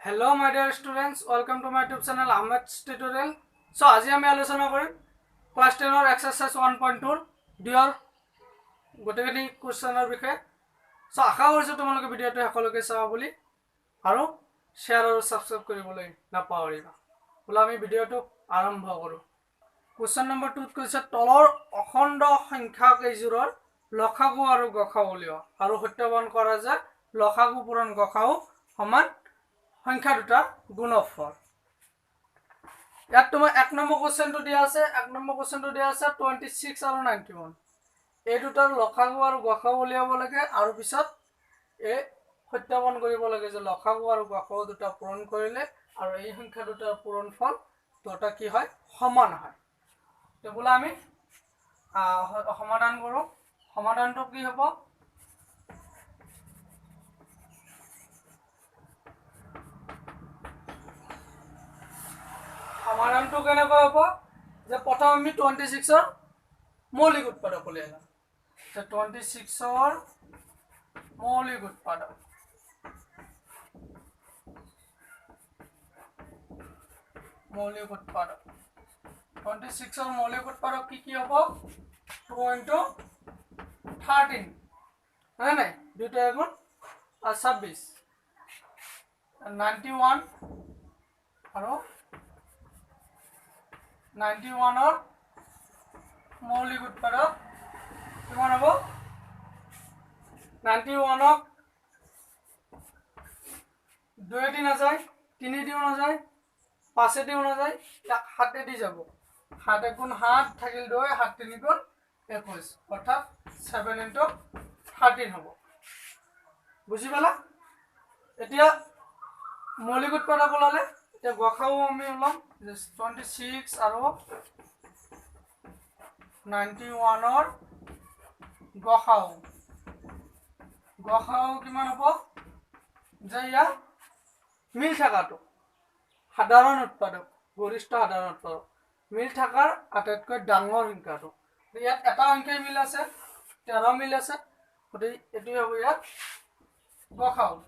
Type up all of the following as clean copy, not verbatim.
Hello my dear students, welcome to my YouTube channel Ahmed tutorial. So आज आम आलोचना करें क्लास 10 एक्सारसाइज 1.2 डियर गोटेखिनि कुएश्चनर विषय। सो आशा करिছোঁ তোমালোকে ভিডিঅ'টো সকলোকে চাবা বুলি আৰু শ্বেয়াৰ আৰু সাবস্ক্ৰাইব কৰিবলৈ নাপাহৰিবা। বলা আমি ভিডিঅ'টো আৰম্ভ কৰোঁ। কুৱেশ্যন নম্বৰ 2 কৈছে তলৰ অখণ্ড সংখ্যা কেইজোৰৰ লসাগু আৰু গসাগু উলিওৱা আৰু সত্যাপন কৰা যে লসাগু পূৰণ গসাগু সমান সংখ্যা দুটা গুণফল। ইয়াত তোমাৰ 1 নম্বৰ কোৱেশ্চনটো দিয়া আছে 26 আৰু 91। এই দুটাৰ লসাগু আৰু গসাগু উলিয়াব লাগে আৰু পিছত এই সত্যাপন কৰিব লাগে যে লসাগু আৰু গসাগু দুটা পূৰণ কৰিলে আৰু এই সংখ্যা দুটাৰ পূৰণফল দুটা কি হয় সমান হয়। তো বলা আমি সমাধান কৰোঁ। সমাধানটো কি হ'ব? সমাধানটো কেনেকৈ হ'ব যে প্ৰথম আমি 26ৰ মৌলিক উৎপাদক উলিয়াম। 26ৰ মৌলিক উৎপাদক মৌলিক উৎপাদক 26ৰ মৌলিক উৎপাদক কি হ'ব? 2 × 13 হয় নাই, দুটা গুণ 26 91 আৰু 91ৰ মৌলিক উৎপাদক কিমান হ'ব? 91ক 2 দি নাযায়, 3 দিও নাযায়, 5 দিও নাযায়, 7 দি যাব। 7 গুণ 7 থাকিল 2, 7 3 গুণ 21 অৰ্থাৎ 7 × 13 হ'ব। বুজি পালা? এতিয়া মৌলিক উৎপাদক ওলালে এতিয়া গসাগু আমি ওলাম 26 আৰু 91ৰ গসাগু কিমান হ'ব? যে ইয়াৰ মিল থকাটো সাধাৰণ উৎপাদক গৰিষ্ঠ সাধাৰণ উৎপাদক মিল থকাৰ আটাইতকৈ ডাঙৰ সংখ্যাটো। ইয়াত এটা সংখ্যাই মিল আছে 13 মিল আছে, গতিকে এইটোৱে হ'ব ইয়াত গসাগু।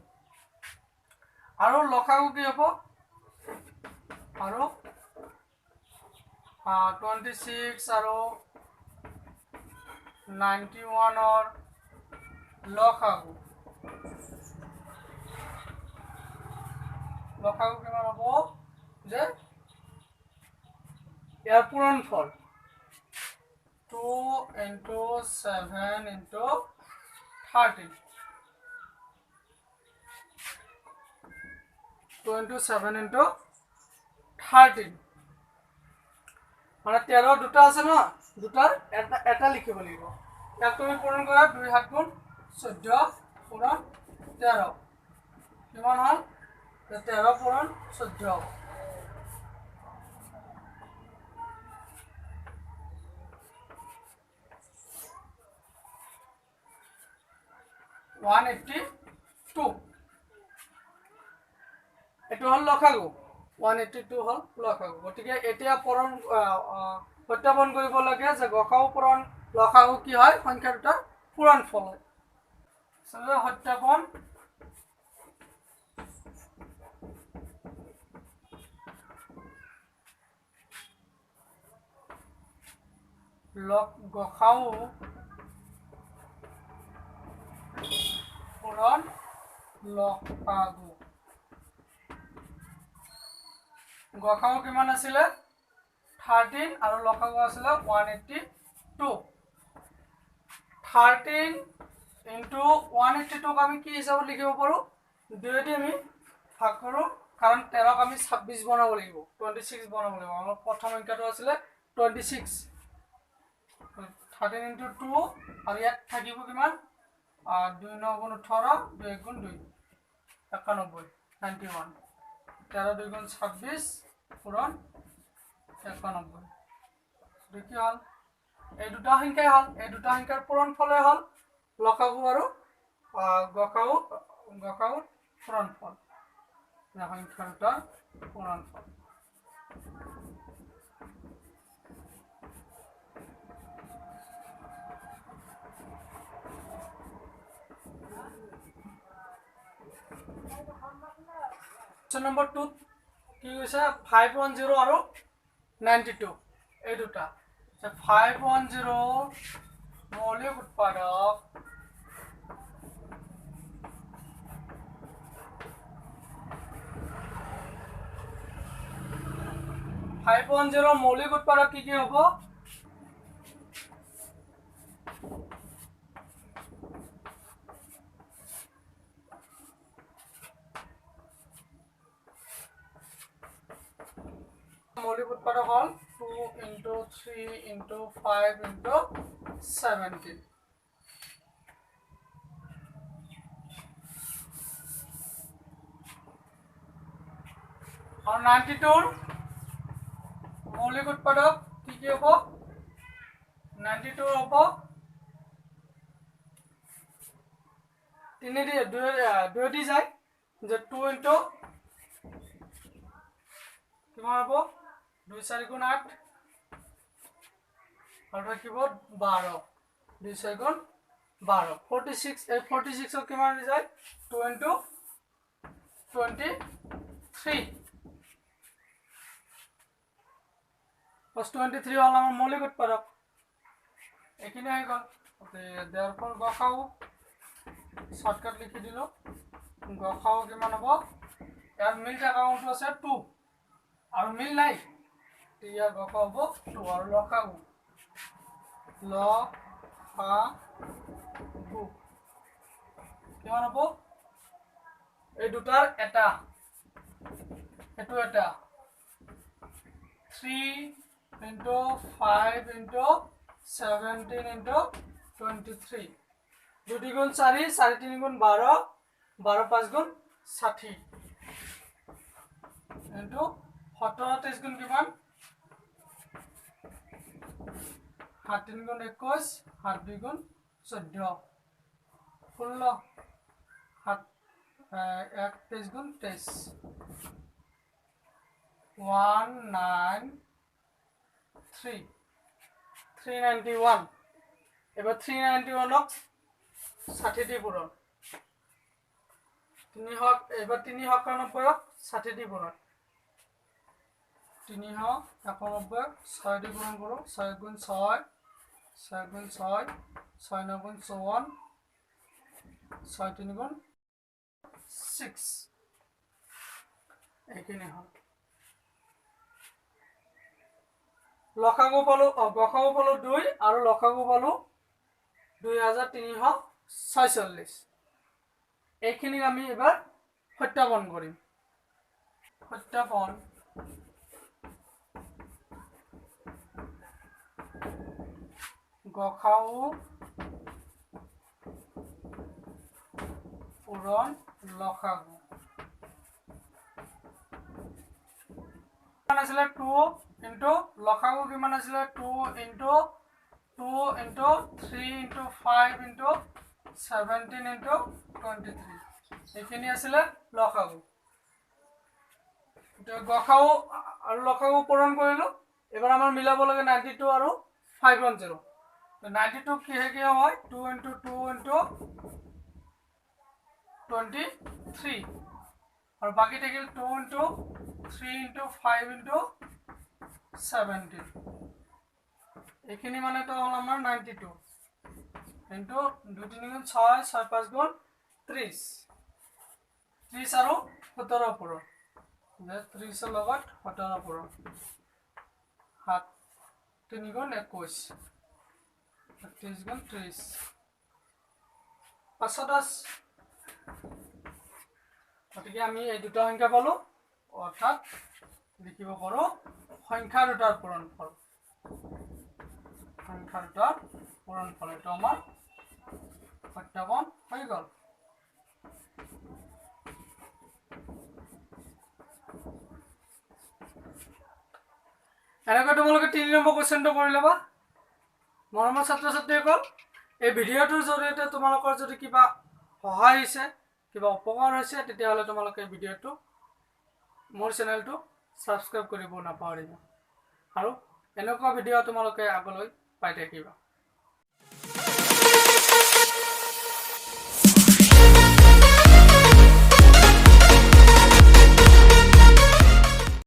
আৰু লসাগু কি হ'ব? আৰু 26 আৰু 91ৰ লসাগু কিমান হ'ব? যে ইয়াৰ পূৰণফল 2 × 7 × 13 2 × 7 × 13 মানে 13 দুটা আছে ন, দুটাৰ এটা লিখিব লাগিব। ইয়াক তুমি পূৰণ কৰা 2 × 7 = 14 পূৰণ 13 কিমান হ'ল? 13 পূৰণ 14 182। এইটো হ'ল লসাগু 182 হ'ল লসাগু। গতিকে এতিয়া পূৰণ সত্যাপন কৰিব লাগে যে গসাগু পূৰণ লসাগু কি হয়? সংখ্যা দুটাৰ পূৰণফল হয়। সত্যাপন গসাগু পূৰণ লসাগু। গসাগু কিমান আছিলে? 13 আৰু লসাগু আছিলে 182। 13 × 182ক আমি কি হিচাপত লিখিব পাৰোঁ? 2 দি আমি ভাগ কৰোঁ, কাৰণ 13ক আমি 26 বনাব লাগিব, 26 বনাব লাগিব। আমাৰ প্ৰথম সংখ্যাটো আছিলে 26। 13 × 2 আৰু ইয়াত থাকিব কিমান? 2 × 9 = 18, 2 × 1 = 2 91 91 13 2 × 26 পূৰণ 91। কি হ'ল? এই দুটা সংখ্যাই হ'ল, এই দুটা সংখ্যাৰ পূৰণফলে হ'ল লসাগু আৰু গসাগুৰ পূৰণফল। সংখ্যা দুটাৰ পূৰণফল Question number 2 কি হৈছে 510 আৰু 92 এই দুটা 510 মৌলিক উৎপাদক 510 মৌলিক উৎপাদক কি হ'ব মৌলিক উৎপাদক হল 2 into 3 into 5 into 17 और 92 মৌলিক উৎপাদক কি হ'ব 92 হ'ব 3 দি যায় যে 2 into কিমান হ'ব 2 4 গুণ 8 আর রাখিব 12 2 4 গুণ 12 46 এই 46 কিমান দি যায় 2 into 23 plus 23 হল আমার মৌলিক উৎপাদক এখানে হয়ে গেল ওকে therefore গখাও শর্টকাট লিখি দিলো গখাও কিমান হ'ব ইয়াৰ মিল থাকা অংশ আছে 2 আৰু মিল নাই ইয়াৰ গখাও হ'ব 2 আৰু লখাও লখাগু কিমান হ'ব এই দুটাৰ এটা এটো এটা 3 into 5 into 17 into 23 2 गुण 4 4 3 गुण 12 12 5 गुण 60 into 17 23 गुण किमान 7 3 गुण 21 7 2 गुण 14 16 7 1 23 गुण 23 193 391 এবার 391 60 দি পূরণ 3 হক এবার 3 হক 90 60 দি পূরণ 3 হক 91 6 দি পূরণ করো 6 গুণ 6 6 গুণ 6 6 9 গুণ 54 6 3 গুণ 6 এখানে হল লখাগু পালো গখাগু পালো 2 আৰু লখাগু পালো 2346 এইখিনি আমি এবাৰ সত্যাপন কৰিম সত্যাপন গখাগু পূৰণ লখাগু কিমান আছিল 2 into লখাগু কিমান আছিল 2 into 2 into 3 into 5 into 17 into 23 এইখিনি আছিল লখাগু তো গখাগু আৰু লখাগু পূৰণ কৰিলো এবাৰ আমাৰ মিলাব লাগে 92 আৰু 510 তো 92 কি হয় 2 into 2 into 23 और बाकी থাকিল 2 into 3 into 5 into 17 এখিনি মানে তো হল আমার 92 into 2 3 গুণ 6 6 5 গুণ 30 30 আৰু 17 পূৰণ যে 30 এৰ লগত 17 পূৰণ 7 3 গুণ 21 30 গুণ 30 510 গতিকে আমি এই দুটা সংখ্যা পালো অর্থাৎ লিখিব পাৰো সংখ্যা দুটাৰ পূৰণফল সংখ্যা দুটাৰ পূৰণফল এটো আমাৰ সত্যাপন হৈ গল এনেকৈ তোমালোকে 3 নম্বৰ কোৱেশ্চনটো কৰি লবা মৰমৰ ছাত্ৰ ছাত্ৰীসকল এই ভিডিঅ'টোৰ জৰিয়তে তোমালোকৰ যদি কিবা সহায় হৈছে কিবা উপকাৰ হৈছে তেতিয়াহলে তোমালোকে ভিডিঅ'টো মোৰ চেনেলটো সাবস্ক্ৰাইব কৰিব নাপাহৰিবা আৰু এনেকুৱা ভিডিঅ' তোমালোকে আগলৈ পাই থাকিবা